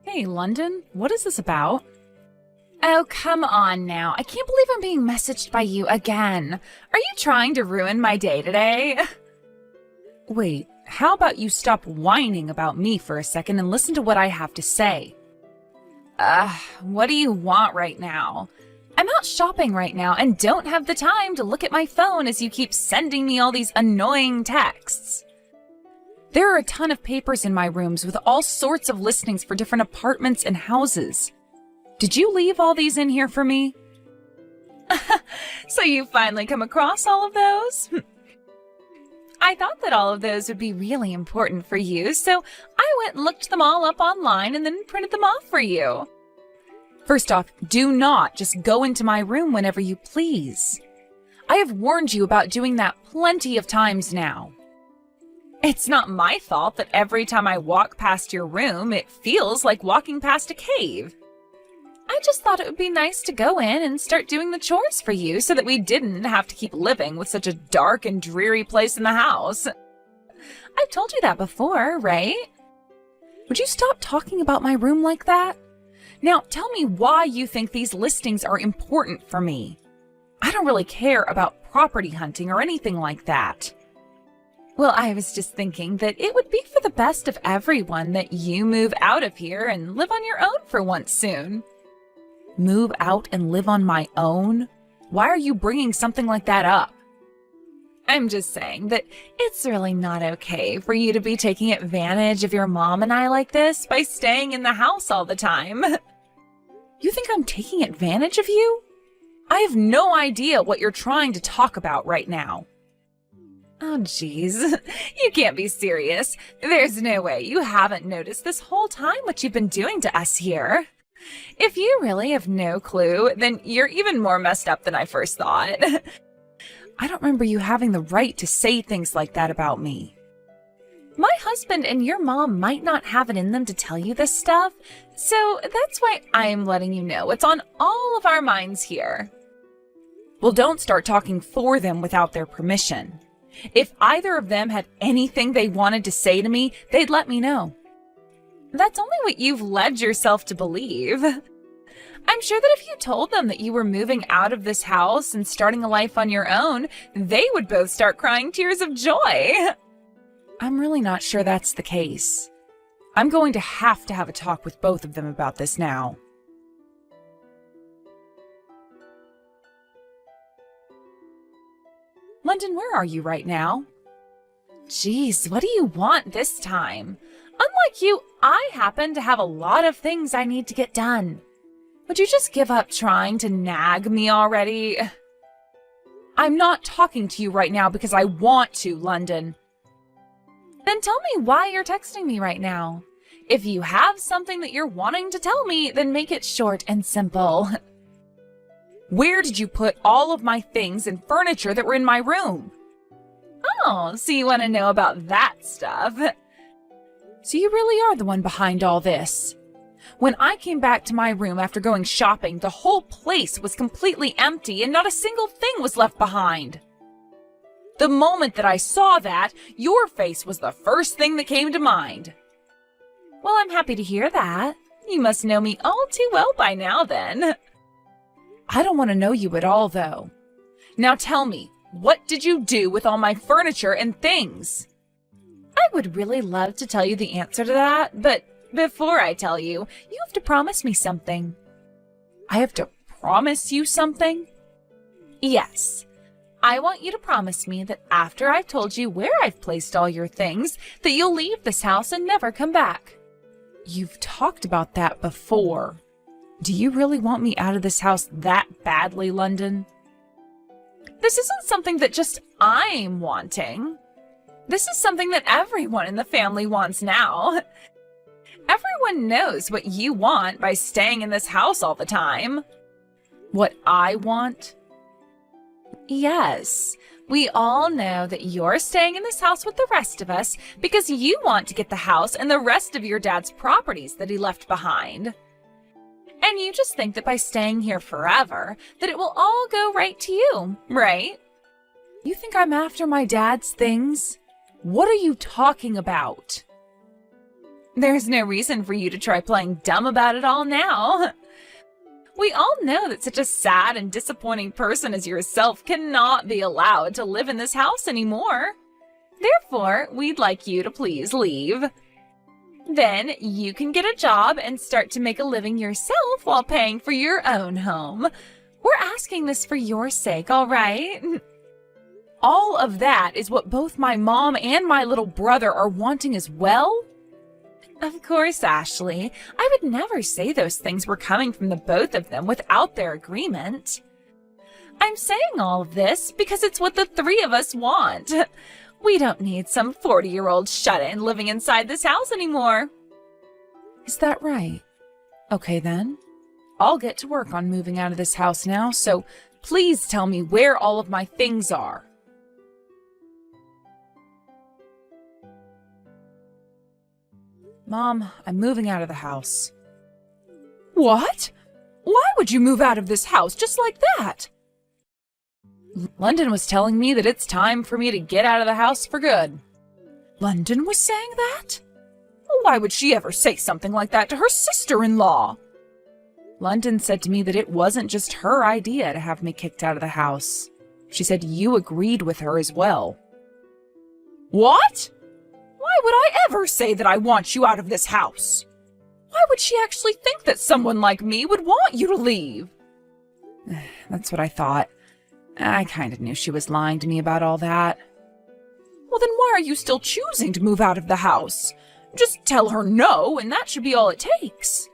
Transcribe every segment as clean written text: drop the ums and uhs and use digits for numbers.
Hey, London, what is this about? Oh, come on now. I can't believe I'm being messaged by you again. Are you trying to ruin my day today? Wait, how about you stop whining about me for a second and listen to what I have to say? What do you want right now? I'm out shopping right now and don't have the time to look at my phone as you keep sending me all these annoying texts. There are a ton of papers in my rooms with all sorts of listings for different apartments and houses. Did you leave all these in here for me? So you finally come across all of those? I thought that all of those would be really important for you, so I went and looked them all up online and then printed them off for you. First off, do not just go into my room whenever you please. I have warned you about doing that plenty of times now. It's not my fault that every time I walk past your room, it feels like walking past a cave. I just thought it would be nice to go in and start doing the chores for you so that we didn't have to keep living with such a dark and dreary place in the house. I've told you that before, right? Would you stop talking about my room like that? Now, tell me why you think these listings are important for me. I don't really care about property hunting or anything like that. Well, I was just thinking that it would be for the best of everyone that you move out of here and live on your own for once soon. Move out and live on my own? Why are you bringing something like that up? I'm just saying that it's really not okay for you to be taking advantage of your mom and I like this by staying in the house all the time. You think I'm taking advantage of you? I have no idea what you're trying to talk about right now. Oh, geez. You can't be serious. There's no way you haven't noticed this whole time what you've been doing to us here. If you really have no clue, then you're even more messed up than I first thought. I don't remember you having the right to say things like that about me. My husband and your mom might not have it in them to tell you this stuff, so that's why I'm letting you know it's on all of our minds here. Well, don't start talking for them without their permission. If either of them had anything they wanted to say to me, they'd let me know. That's only what you've led yourself to believe. I'm sure that if you told them that you were moving out of this house and starting a life on your own, they would both start crying tears of joy. I'm really not sure that's the case. I'm going to have a talk with both of them about this now. London, where are you right now? Jeez, what do you want this time? Unlike you, I happen to have a lot of things I need to get done. Would you just give up trying to nag me already? I'm not talking to you right now because I want to, London. Then tell me why you're texting me right now. If you have something that you're wanting to tell me, then make it short and simple. Where did you put all of my things and furniture that were in my room? Oh, so you want to know about that stuff. So you really are the one behind all this. When I came back to my room after going shopping, the whole place was completely empty and not a single thing was left behind. The moment that I saw that, your face was the first thing that came to mind. Well, I'm happy to hear that. You must know me all too well by now, then. I don't want to know you at all, though. Now tell me, what did you do with all my furniture and things? I would really love to tell you the answer to that, but before I tell you, you have to promise me something. I have to promise you something? Yes. I want you to promise me that after I've told you where I've placed all your things, that you'll leave this house and never come back. You've talked about that before. Do you really want me out of this house that badly, London? This isn't something that just I'm wanting. This is something that everyone in the family wants now. Everyone knows what you want by staying in this house all the time. What I want? Yes, we all know that you're staying in this house with the rest of us because you want to get the house and the rest of your dad's properties that he left behind. And you just think that by staying here forever, that it will all go right to you, right? You think I'm after my dad's things? What are you talking about? There's no reason for you to try playing dumb about it all now. We all know that such a sad and disappointing person as yourself cannot be allowed to live in this house anymore. Therefore, we'd like you to please leave. Then you can get a job and start to make a living yourself while paying for your own home. We're asking this for your sake, all right? All of that is what both my mom and my little brother are wanting as well? Of course, Ashley. I would never say those things were coming from the both of them without their agreement. I'm saying all of this because it's what the three of us want. We don't need some 40-year-old shut-in living inside this house anymore. Is that right? Okay then. I'll get to work on moving out of this house now, so please tell me where all of my things are. Mom, I'm moving out of the house. What? Why would you move out of this house just like that? London was telling me that it's time for me to get out of the house for good. London was saying that? Why would she ever say something like that to her sister-in-law? London said to me that it wasn't just her idea to have me kicked out of the house. She said you agreed with her as well. What? Why would I ever say that I want you out of this house? Why would she actually think that someone like me would want you to leave? That's what I thought. I kind of knew she was lying to me about all that. Well, then why are you still choosing to move out of the house? Just tell her no, and that should be all it takes.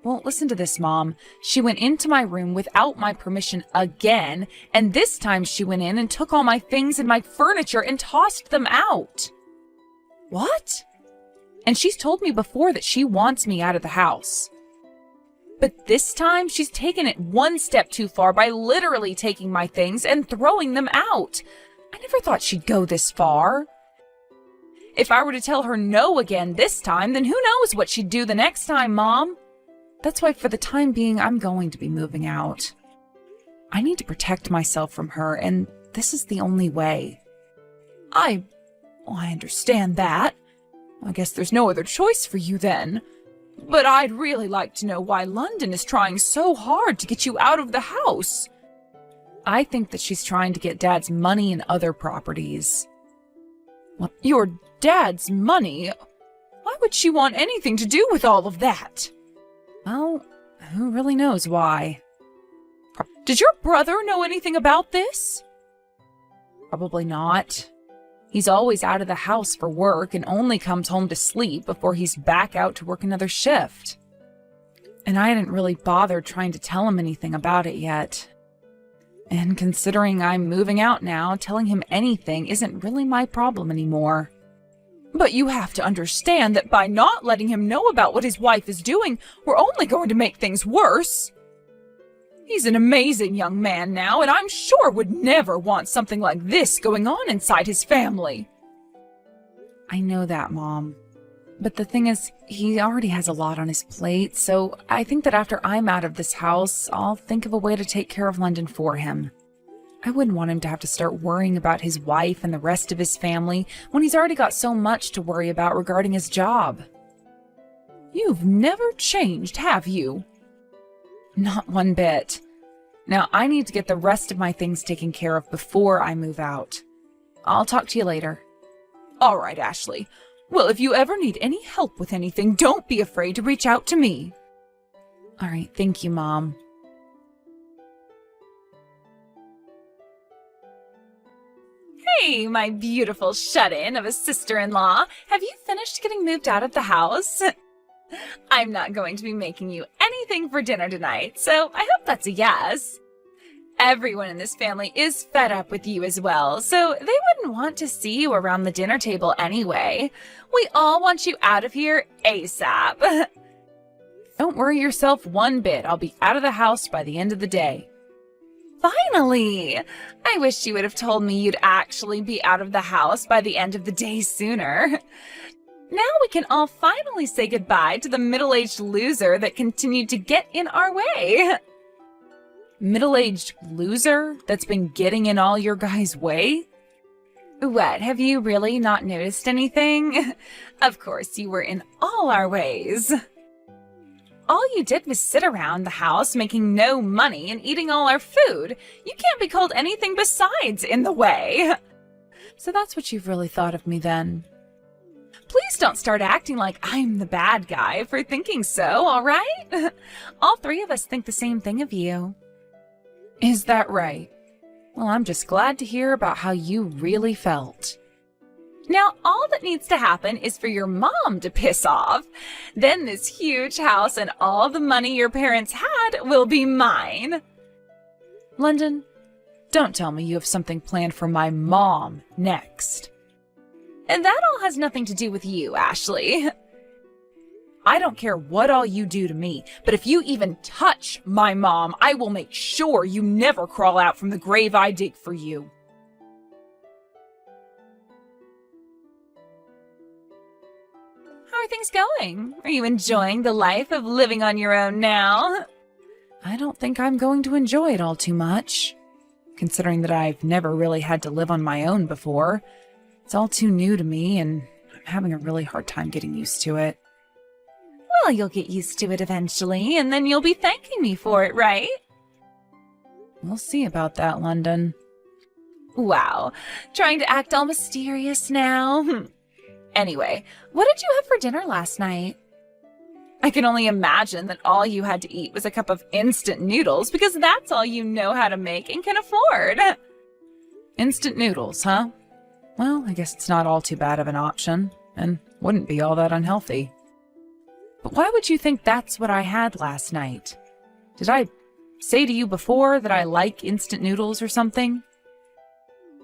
Well, listen to this, Mom. She went into my room without my permission again, and this time she went in and took all my things and my furniture and tossed them out. What? And she's told me before that she wants me out of the house. But this time, she's taken it one step too far by literally taking my things and throwing them out. I never thought she'd go this far. If I were to tell her no again this time, then who knows what she'd do the next time, Mom? That's why for the time being, I'm going to be moving out. I need to protect myself from her, and this is the only way. I understand that. I guess there's no other choice for you then. But I'd really like to know why London is trying so hard to get you out of the house. I think that she's trying to get Dad's money and other properties. What, your dad's money? Why would she want anything to do with all of that? Well, who really knows why? Did your brother know anything about this? Probably not. He's always out of the house for work and only comes home to sleep before he's back out to work another shift. And I hadn't really bothered trying to tell him anything about it yet. And considering I'm moving out now, telling him anything isn't really my problem anymore. But you have to understand that by not letting him know about what his wife is doing, we're only going to make things worse. He's an amazing young man now, and I'm sure would never want something like this going on inside his family. I know that, Mom. But the thing is, he already has a lot on his plate, so I think that after I'm out of this house, I'll think of a way to take care of London for him. I wouldn't want him to have to start worrying about his wife and the rest of his family when he's already got so much to worry about regarding his job. You've never changed, have you? Not one bit. Now, I need to get the rest of my things taken care of before I move out. I'll talk to you later. All right, Ashley. Well, if you ever need any help with anything, don't be afraid to reach out to me. All right, thank you, Mom. Hey, my beautiful shut-in of a sister-in-law. Have you finished getting moved out of the house? I'm not going to be making you anything for dinner tonight, so I hope that's a yes. Everyone in this family is fed up with you as well, so they wouldn't want to see you around the dinner table anyway. We all want you out of here ASAP. Don't worry yourself one bit. I'll be out of the house by the end of the day. Finally! I wish you would have told me you'd actually be out of the house by the end of the day sooner. Now we can all finally say goodbye to the middle-aged loser that continued to get in our way. Middle-aged loser that's been getting in all your guys' way? What, have you really not noticed anything? Of course, you were in all our ways. All you did was sit around the house making no money and eating all our food. You can't be called anything besides in the way. So that's what you've really thought of me then. Please don't start acting like I'm the bad guy for thinking so, all right? All three of us think the same thing of you. Is that right? Well, I'm just glad to hear about how you really felt. Now, all that needs to happen is for your mom to piss off. Then this huge house and all the money your parents had will be mine. London, don't tell me you have something planned for my mom next. And that all has nothing to do with you, Ashley. I don't care what all you do to me, but if you even touch my mom, I will make sure you never crawl out from the grave I dig for you. How are things going? Are you enjoying the life of living on your own now? I don't think I'm going to enjoy it all too much, considering that I've never really had to live on my own before. It's all too new to me, and I'm having a really hard time getting used to it. Well, you'll get used to it eventually, and then you'll be thanking me for it, right? We'll see about that, London. Wow, trying to act all mysterious now. Anyway, what did you have for dinner last night? I can only imagine that all you had to eat was a cup of instant noodles, because that's all you know how to make and can afford. Instant noodles, huh? Well, I guess it's not all too bad of an option, and wouldn't be all that unhealthy. But why would you think that's what I had last night? Did I say to you before that I like instant noodles or something?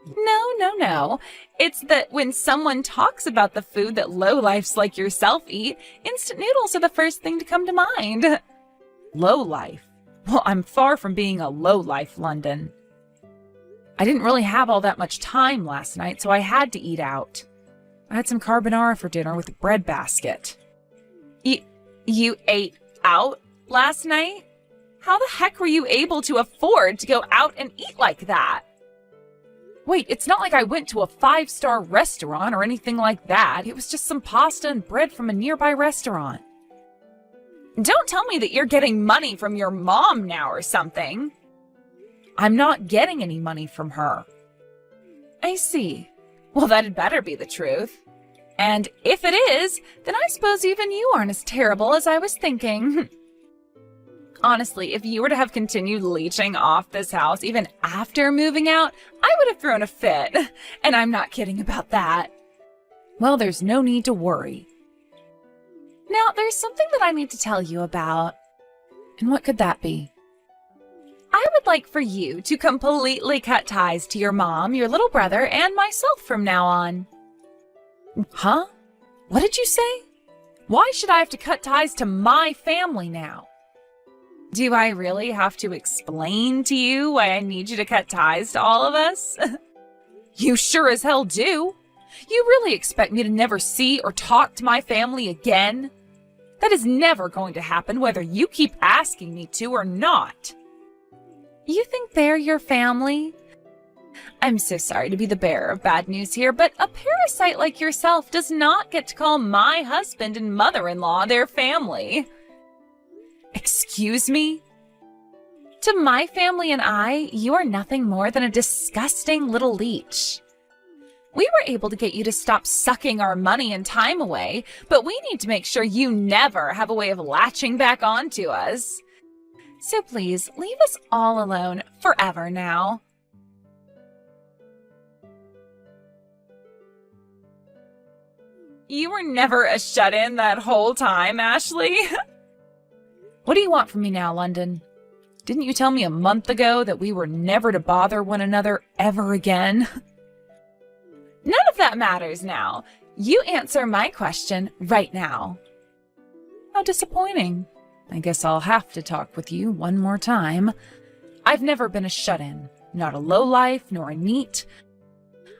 No. It's that when someone talks about the food that lowlifes like yourself eat, instant noodles are the first thing to come to mind. Lowlife? Well, I'm far from being a lowlife, London. I didn't really have all that much time last night, so I had to eat out. I had some carbonara for dinner with a bread basket. You ate out last night? How the heck were you able to afford to go out and eat like that? Wait, it's not like I went to a 5-star restaurant or anything like that. It was just some pasta and bread from a nearby restaurant. Don't tell me that you're getting money from your mom now or something. I'm not getting any money from her. I see. Well, that'd better be the truth. And if it is, then I suppose even you aren't as terrible as I was thinking. Honestly, if you were to have continued leeching off this house even after moving out, I would have thrown a fit. And I'm not kidding about that. Well, there's no need to worry. Now, there's something that I need to tell you about. And what could that be? I would like for you to completely cut ties to your mom, your little brother, and myself from now on. Huh? What did you say? Why should I have to cut ties to my family now? Do I really have to explain to you why I need you to cut ties to all of us? You sure as hell do. You really expect me to never see or talk to my family again? That is never going to happen whether you keep asking me to or not. You think they're your family? I'm so sorry to be the bearer of bad news here, but a parasite like yourself does not get to call my husband and mother-in-law their family. Excuse me? To my family and I, you are nothing more than a disgusting little leech. We were able to get you to stop sucking our money and time away, but we need to make sure you never have a way of latching back onto us. So please, leave us all alone forever now. You were never a shut-in that whole time, Ashley. What do you want from me now, London? Didn't you tell me a month ago that we were never to bother one another ever again? None of that matters now. You answer my question right now. How disappointing. I guess I'll have to talk with you one more time. I've never been a shut-in, not a lowlife nor a neat.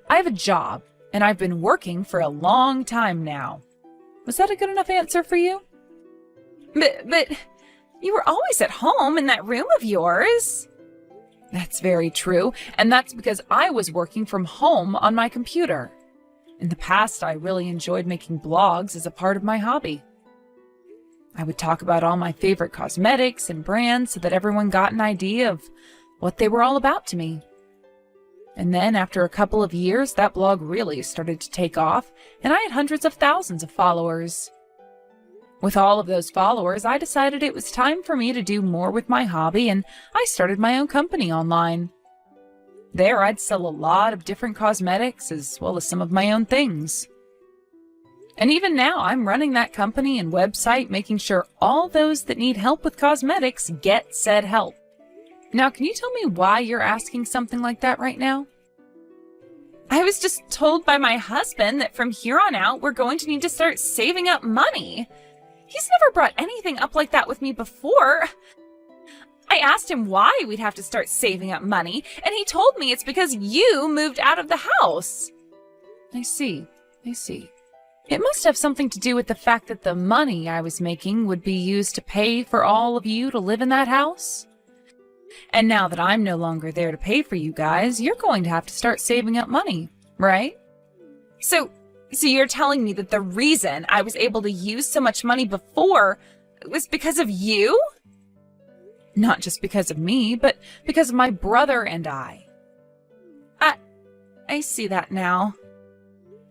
I have a job, and I've been working for a long time now. Was that a good enough answer for you? But you were always at home in that room of yours. That's very true, and that's because I was working from home on my computer. In the past, I really enjoyed making blogs as a part of my hobby. I would talk about all my favorite cosmetics and brands so that everyone got an idea of what they were all about to me. And then after a couple of years, that blog really started to take off, and I had hundreds of thousands of followers. With all of those followers, I decided it was time for me to do more with my hobby, and I started my own company online. There, I'd sell a lot of different cosmetics as well as some of my own things. And even now, I'm running that company and website, making sure all those that need help with cosmetics get said help. Now, can you tell me why you're asking something like that right now? I was just told by my husband that from here on out, we're going to need to start saving up money. He's never brought anything up like that with me before. I asked him why we'd have to start saving up money, and he told me it's because you moved out of the house. I see. It must have something to do with the fact that the money I was making would be used to pay for all of you to live in that house. And now that I'm no longer there to pay for you guys, you're going to have to start saving up money, right? So you're telling me that the reason I was able to use so much money before was because of you? Not just because of me, but because of my brother and I. I see that now.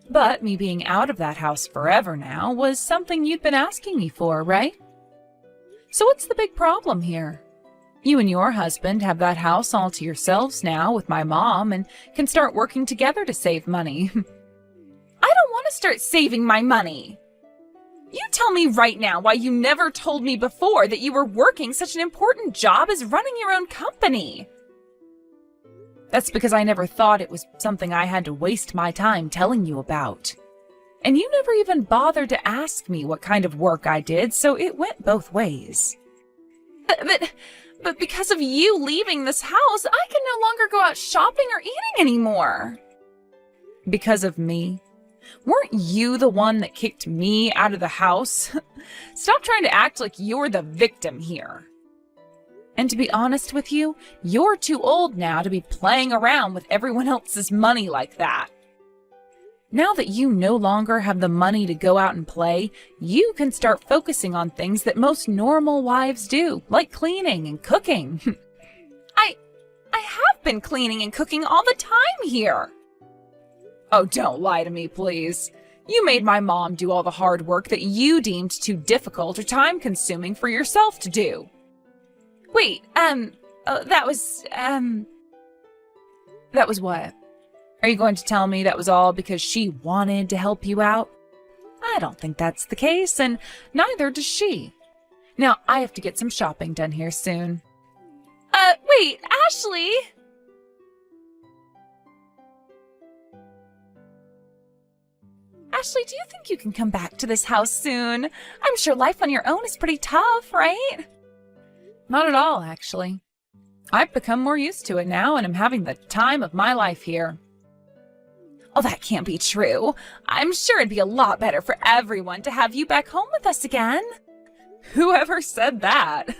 But me being out of that house forever now was something you'd been asking me for, right? So what's the big problem here? You and your husband have that house all to yourselves now with my mom and can start working together to save money. I don't want to start saving my money. You tell me right now why you never told me before that you were working such an important job as running your own company. That's because I never thought it was something I had to waste my time telling you about. And you never even bothered to ask me what kind of work I did, so it went both ways. But because of you leaving this house, I can no longer go out shopping or eating anymore. Because of me? Weren't you the one that kicked me out of the house? Stop trying to act like you're the victim here. And to be honest with you, you're too old now to be playing around with everyone else's money like that. Now that you no longer have the money to go out and play, you can start focusing on things that most normal wives do, like cleaning and cooking. I have been cleaning and cooking all the time here. Oh, don't lie to me, please. You made my mom do all the hard work that you deemed too difficult or time-consuming for yourself to do. Wait, that was what? Are you going to tell me that was all because she wanted to help you out? I don't think that's the case, and neither does she. Now, I have to get some shopping done here soon. Wait, Ashley! Ashley, do you think you can come back to this house soon? I'm sure life on your own is pretty tough, right? Not at all, actually. I've become more used to it now, and I'm having the time of my life here. Oh, that can't be true. I'm sure it'd be a lot better for everyone to have you back home with us again. Whoever said that?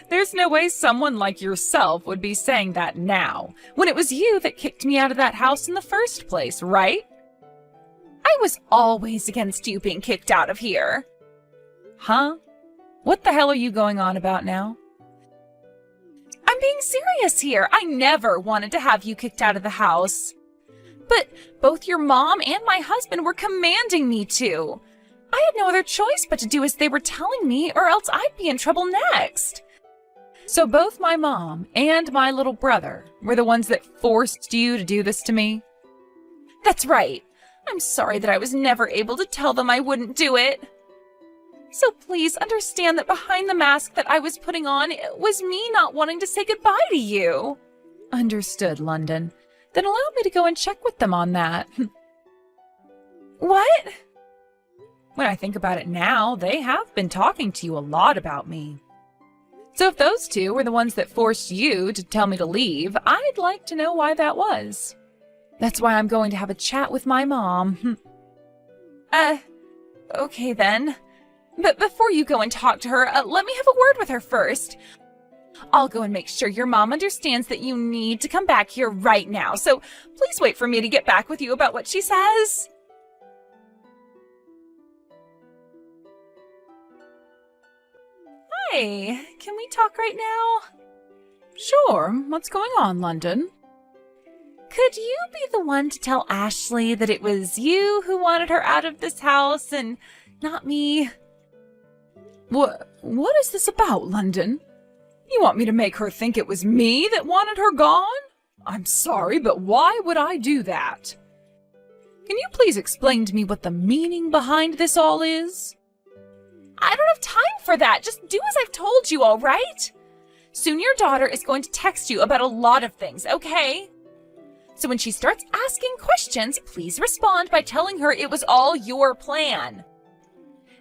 There's no way someone like yourself would be saying that now, when it was you that kicked me out of that house in the first place, right? I was always against you being kicked out of here. Huh? What the hell are you going on about now? I'm being serious here. I never wanted to have you kicked out of the house. But both your mom and my husband were commanding me to. I had no other choice but to do as they were telling me, or else I'd be in trouble next. So both my mom and my little brother were the ones that forced you to do this to me? That's right. I'm sorry that I was never able to tell them I wouldn't do it. So please understand that behind the mask that I was putting on, it was me not wanting to say goodbye to you. Understood, London. Then allow me to go and check with them on that. What? When I think about it now, they have been talking to you a lot about me. So if those two were the ones that forced you to tell me to leave, I'd like to know why that was. That's why I'm going to have a chat with my mom. Okay then. But before you go and talk to her, let me have a word with her first. I'll go and make sure your mom understands that you need to come back here right now, so please wait for me to get back with you about what she says. Hi, can we talk right now? Sure, what's going on, London? Could you be the one to tell Ashley that it was you who wanted her out of this house and not me? What is this about, London? You want me to make her think it was me that wanted her gone? I'm sorry, but why would I do that? Can you please explain to me what the meaning behind this all is? I don't have time for that. Just do as I've told you, all right? Soon your daughter is going to text you about a lot of things, okay? So when she starts asking questions, please respond by telling her it was all your plan.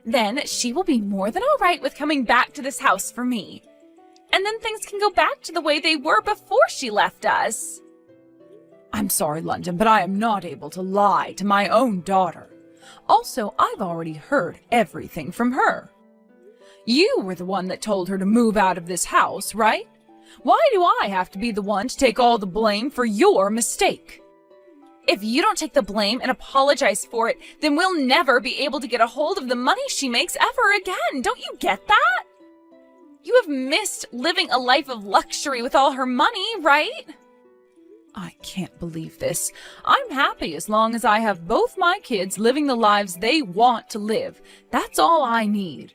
Then she will be more than all right with coming back to this house for me. And then things can go back to the way they were before she left us. I'm sorry, London, but I am not able to lie to my own daughter. Also, I've already heard everything from her. You were the one that told her to move out of this house, right? Why do I have to be the one to take all the blame for your mistake? If you don't take the blame and apologize for it, then we'll never be able to get a hold of the money she makes ever again. Don't you get that? You have missed living a life of luxury with all her money, right? I can't believe this. I'm happy as long as I have both my kids living the lives they want to live. That's all I need.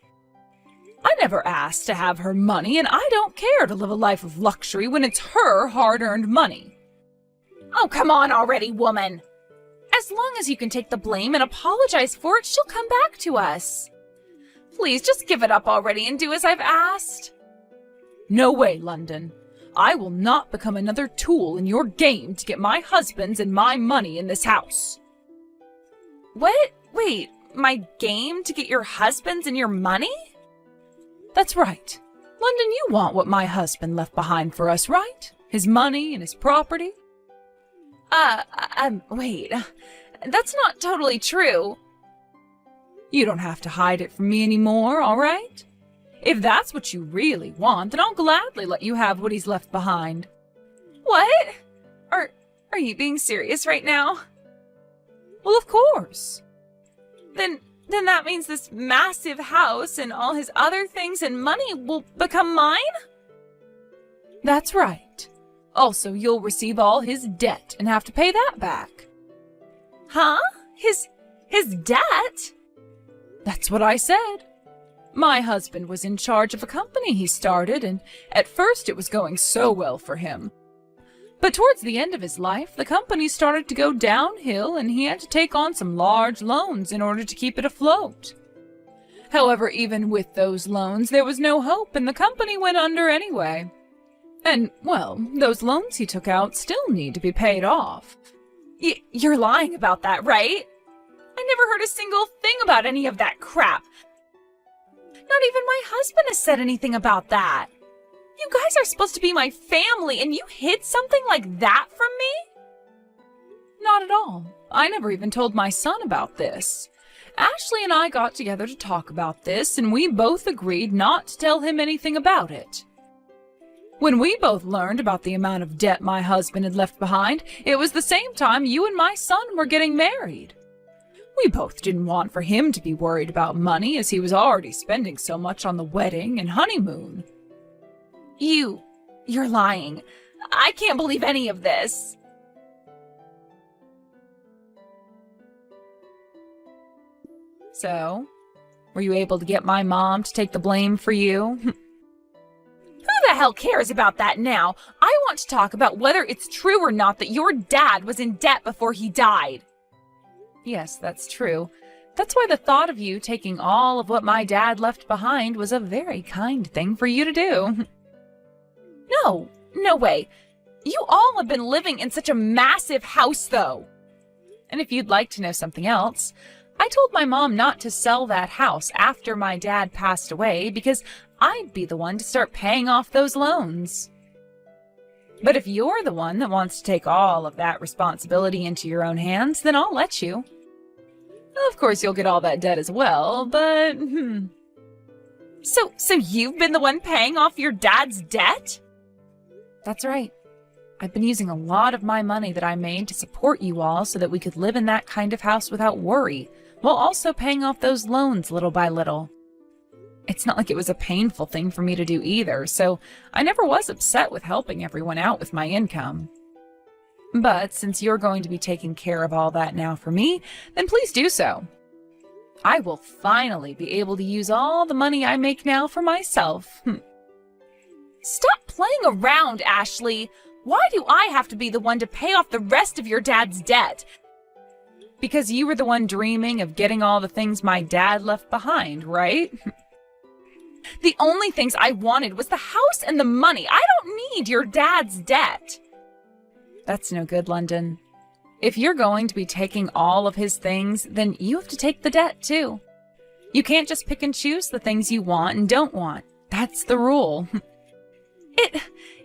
I never asked to have her money, and I don't care to live a life of luxury when it's her hard-earned money. Oh, come on already, woman. As long as you can take the blame and apologize for it, she'll come back to us. Please, just give it up already and do as I've asked. No way, London. I will not become another tool in your game to get my husband's and my money in this house. What? Wait, my game to get your husband's and your money? That's right. London, you want what my husband left behind for us, right? His money and his property? Wait. That's not totally true. You don't have to hide it from me anymore, all right? If that's what you really want, then I'll gladly let you have what he's left behind. What? Are you being serious right now? Well, of course. Then that means this massive house and all his other things and money will become mine? That's right. Also, you'll receive all his debt and have to pay that back. Huh? His debt? That's what I said. My husband was in charge of a company he started, and at first it was going so well for him. But towards the end of his life, the company started to go downhill, and he had to take on some large loans in order to keep it afloat. However, even with those loans, there was no hope, and the company went under anyway. And, well, those loans he took out still need to be paid off. You're lying about that, right? I never heard a single thing about any of that crap. Not even my husband has said anything about that. You guys are supposed to be my family, and you hid something like that from me? Not at all. I never even told my son about this. Ashley and I got together to talk about this, and we both agreed not to tell him anything about it. When we both learned about the amount of debt my husband had left behind, it was the same time you and my son were getting married. We both didn't want for him to be worried about money, as he was already spending so much on the wedding and honeymoon. You're lying. I can't believe any of this. So, were you able to get my mom to take the blame for you? Who the hell cares about that now? I want to talk about whether it's true or not that your dad was in debt before he died. Yes, that's true. That's why the thought of you taking all of what my dad left behind was a very kind thing for you to do. No way. You all have been living in such a massive house, though. And if you'd like to know something else, I told my mom not to sell that house after my dad passed away because I'd be the one to start paying off those loans. But if you're the one that wants to take all of that responsibility into your own hands, then I'll let you. Of course, you'll get all that debt as well, but... So you've been the one paying off your dad's debt? That's right. I've been using a lot of my money that I made to support you all so that we could live in that kind of house without worry, while also paying off those loans little by little. It's not like it was a painful thing for me to do either, so I never was upset with helping everyone out with my income. But since you're going to be taking care of all that now for me, then please do so. I will finally be able to use all the money I make now for myself. Stop playing around, Ashley. Why do I have to be the one to pay off the rest of your dad's debt? Because you were the one dreaming of getting all the things my dad left behind, right? The only things I wanted was the house and the money. I don't need your dad's debt. That's no good, London. If you're going to be taking all of his things, then you have to take the debt too. You can't just pick and choose the things you want and don't want. That's the rule.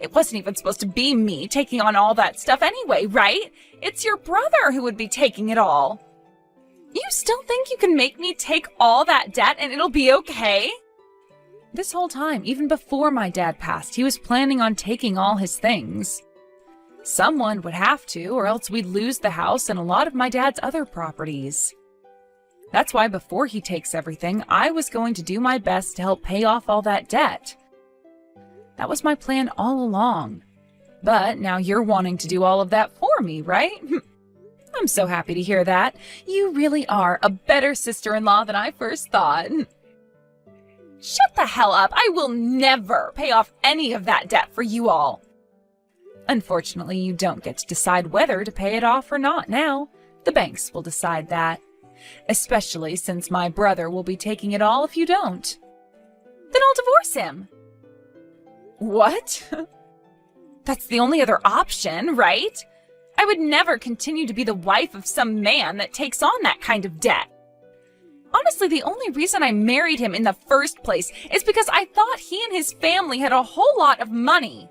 It wasn't even supposed to be me taking on all that stuff anyway, right? It's your brother who would be taking it all. You still think you can make me take all that debt and it'll be okay? This whole time, even before my dad passed, he was planning on taking all his things. Someone would have to, or else we'd lose the house and a lot of my dad's other properties. That's why before he takes everything, I was going to do my best to help pay off all that debt. That was my plan all along. But now you're wanting to do all of that for me, right? I'm so happy to hear that. You really are a better sister-in-law than I first thought. Shut the hell up. I will never pay off any of that debt for you all. Unfortunately, you don't get to decide whether to pay it off or not now. The banks will decide that. Especially since my brother will be taking it all if you don't. Then I'll divorce him. What? That's the only other option, right? I would never continue to be the wife of some man that takes on that kind of debt. Honestly, the only reason I married him in the first place is because I thought he and his family had a whole lot of money.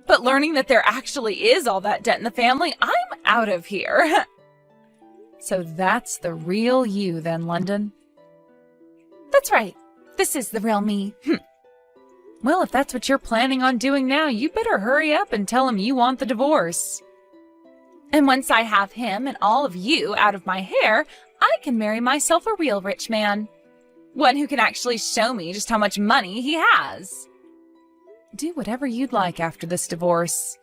But learning that there actually is all that debt in the family, I'm out of here. So that's the real you then, London? That's right. This is the real me. Well, if that's what you're planning on doing now, you better hurry up and tell him you want the divorce. And once I have him and all of you out of my hair, I can marry myself a real rich man. One who can actually show me just how much money he has. Do whatever you'd like after this divorce.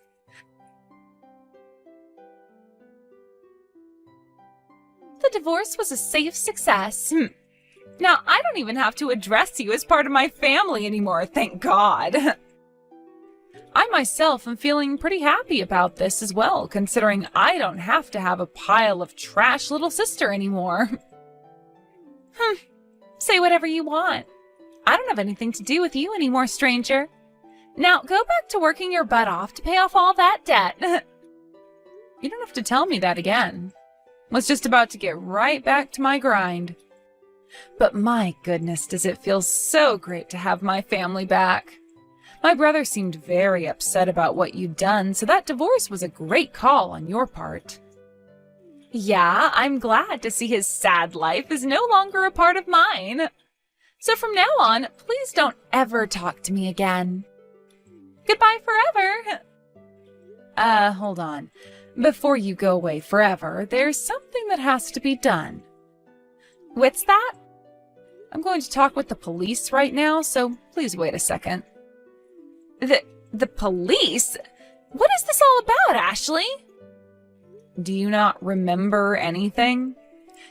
The divorce was a safe success. Now, I don't even have to address you as part of my family anymore, thank God. I myself am feeling pretty happy about this as well, considering I don't have to have a pile of trash little sister anymore. Say whatever you want. I don't have anything to do with you anymore, stranger. Now, go back to working your butt off to pay off all that debt. You don't have to tell me that again. I was just about to get right back to my grind. But my goodness, does it feel so great to have my family back. My brother seemed very upset about what you'd done, so that divorce was a great call on your part. Yeah, I'm glad to see his sad life is no longer a part of mine. So from now on, please don't ever talk to me again. Goodbye forever. Hold on. Before you go away forever, there's something that has to be done. What's that? I'm going to talk with the police right now, so please wait a second. The police? What is this all about, Ashley? Do you not remember anything?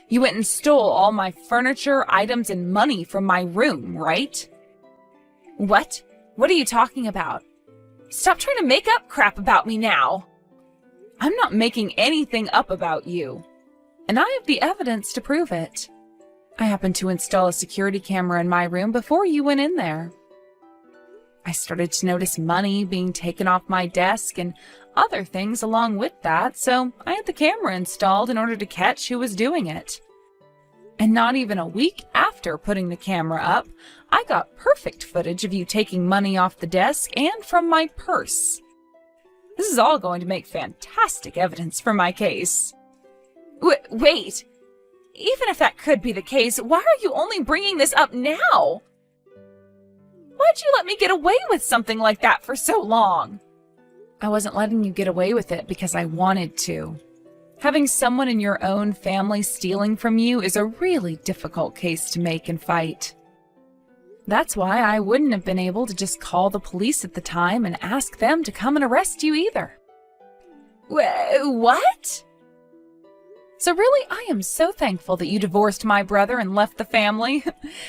You went and stole all my furniture, items, and money from my room, right? What? What are you talking about? Stop trying to make up crap about me now. I'm not making anything up about you, and I have the evidence to prove it. I happened to install a security camera in my room before you went in there. I started to notice money being taken off my desk and other things along with that, so I had the camera installed in order to catch who was doing it. And not even a week after putting the camera up, I got perfect footage of you taking money off the desk and from my purse. This is all going to make fantastic evidence for my case. Wait. Even if that could be the case, why are you only bringing this up now? How'd you let me get away with something like that for so long? I wasn't letting you get away with it because I wanted to. Having someone in your own family stealing from you is a really difficult case to make and fight. That's why I wouldn't have been able to just call the police at the time and ask them to come and arrest you either. What? So really, I am so thankful that you divorced my brother and left the family.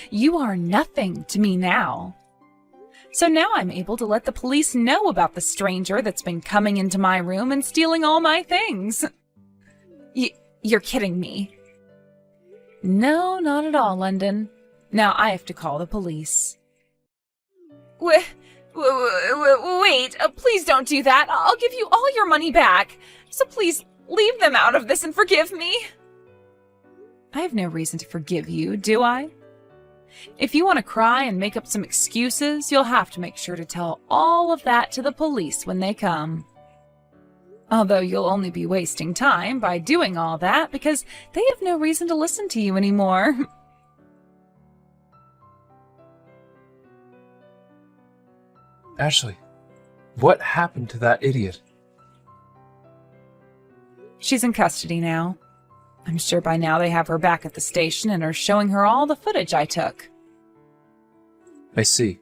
You are nothing to me now. So now I'm able to let the police know about the stranger that's been coming into my room and stealing all my things. You're kidding me. No, not at all, London. Now I have to call the police. Wait, please don't do that. I'll give you all your money back. So please leave them out of this and forgive me. I have no reason to forgive you, do I? If you want to cry and make up some excuses, you'll have to make sure to tell all of that to the police when they come. Although you'll only be wasting time by doing all that because they have no reason to listen to you anymore. Ashley, what happened to that idiot? She's in custody now. I'm sure by now they have her back at the station and are showing her all the footage I took. I see.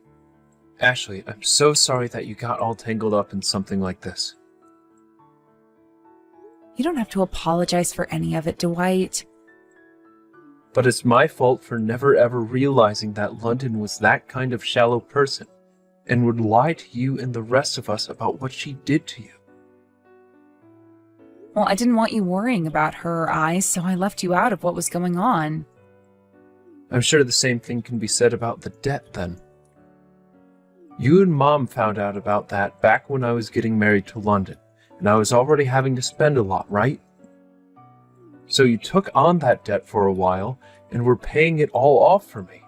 Ashley, I'm so sorry that you got all tangled up in something like this. You don't have to apologize for any of it, Dwight. But it's my fault for never ever realizing that London was that kind of shallow person and would lie to you and the rest of us about what she did to you. Well, I didn't want you worrying about her eyes, so I left you out of what was going on. I'm sure the same thing can be said about the debt then. You and Mom found out about that back when I was getting married to London, and I was already having to spend a lot, right? So you took on that debt for a while and were paying it all off for me.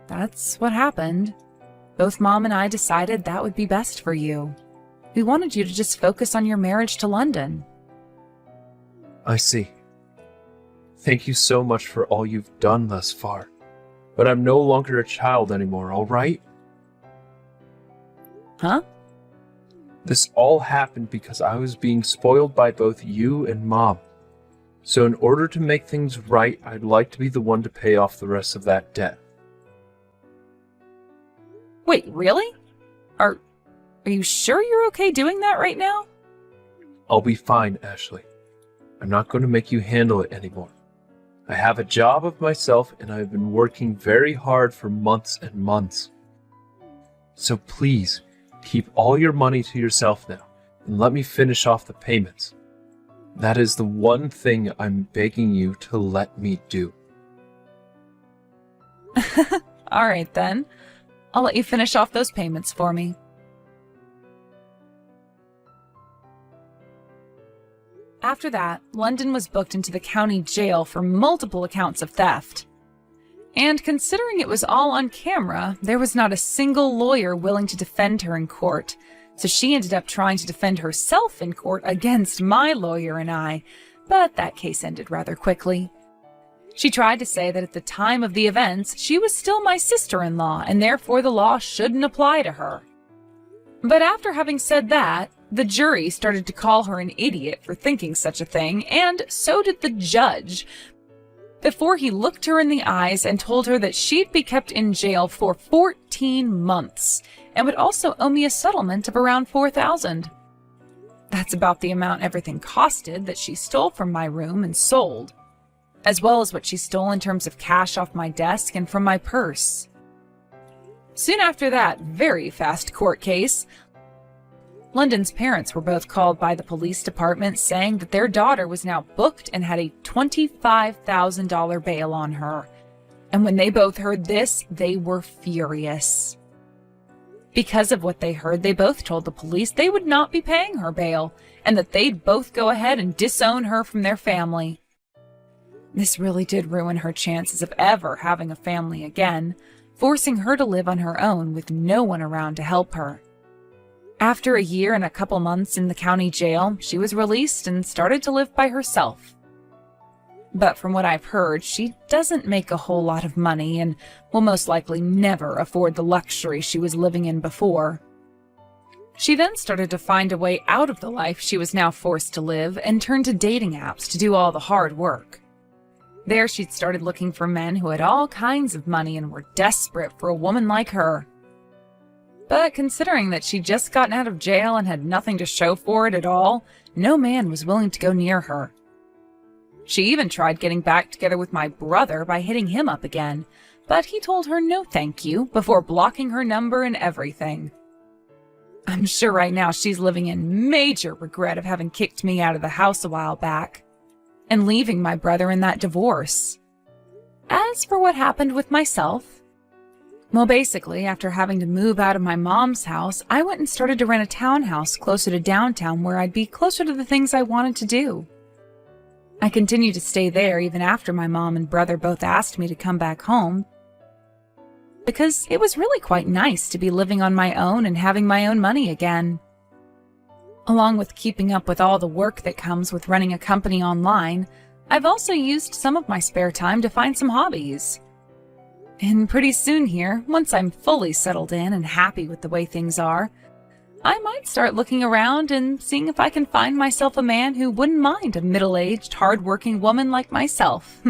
That's what happened. Both Mom and I decided that would be best for you. We wanted you to just focus on your marriage to London. I see. Thank you so much for all you've done thus far. But I'm no longer a child anymore, all right? Huh? This all happened because I was being spoiled by both you and Mom. So in order to make things right, I'd like to be the one to pay off the rest of that debt. Wait, really? Are you sure you're okay doing that right now? I'll be fine, Ashley. I'm not going to make you handle it anymore. I have a job of myself and I've been working very hard for months and months. So please, keep all your money to yourself now and let me finish off the payments. That is the one thing I'm begging you to let me do. All right, then. I'll let you finish off those payments for me. After that, London was booked into the county jail for multiple accounts of theft. And considering it was all on camera, there was not a single lawyer willing to defend her in court, so she ended up trying to defend herself in court against my lawyer and I, but that case ended rather quickly. She tried to say that at the time of the events, she was still my sister-in-law, and therefore the law shouldn't apply to her. But after having said that, the jury started to call her an idiot for thinking such a thing, and so did the judge, before he looked her in the eyes and told her that she'd be kept in jail for 14 months, and would also owe me a settlement of around $4,000. That's about the amount everything costed that she stole from my room and sold, as well as what she stole in terms of cash off my desk and from my purse. Soon after that very fast court case, London's parents were both called by the police department saying that their daughter was now booked and had a $25,000 bail on her. And when they both heard this, they were furious. Because of what they heard, they both told the police they would not be paying her bail and that they'd both go ahead and disown her from their family. This really did ruin her chances of ever having a family again, forcing her to live on her own with no one around to help her. After a year and a couple months in the county jail, she was released and started to live by herself. But from what I've heard, she doesn't make a whole lot of money and will most likely never afford the luxury she was living in before. She then started to find a way out of the life she was now forced to live and turned to dating apps to do all the hard work. There she'd started looking for men who had all kinds of money and were desperate for a woman like her. But considering that she'd just gotten out of jail and had nothing to show for it at all, no man was willing to go near her. She even tried getting back together with my brother by hitting him up again, but he told her no thank you before blocking her number and everything. I'm sure right now she's living in major regret of having kicked me out of the house a while back and leaving my brother in that divorce. As for what happened with myself, well, basically, after having to move out of my mom's house, I went and started to rent a townhouse closer to downtown where I'd be closer to the things I wanted to do. I continued to stay there even after my mom and brother both asked me to come back home, because it was really quite nice to be living on my own and having my own money again. Along with keeping up with all the work that comes with running a company online, I've also used some of my spare time to find some hobbies. And pretty soon here, once I'm fully settled in and happy with the way things are, I might start looking around and seeing if I can find myself a man who wouldn't mind a middle-aged, hard-working woman like myself.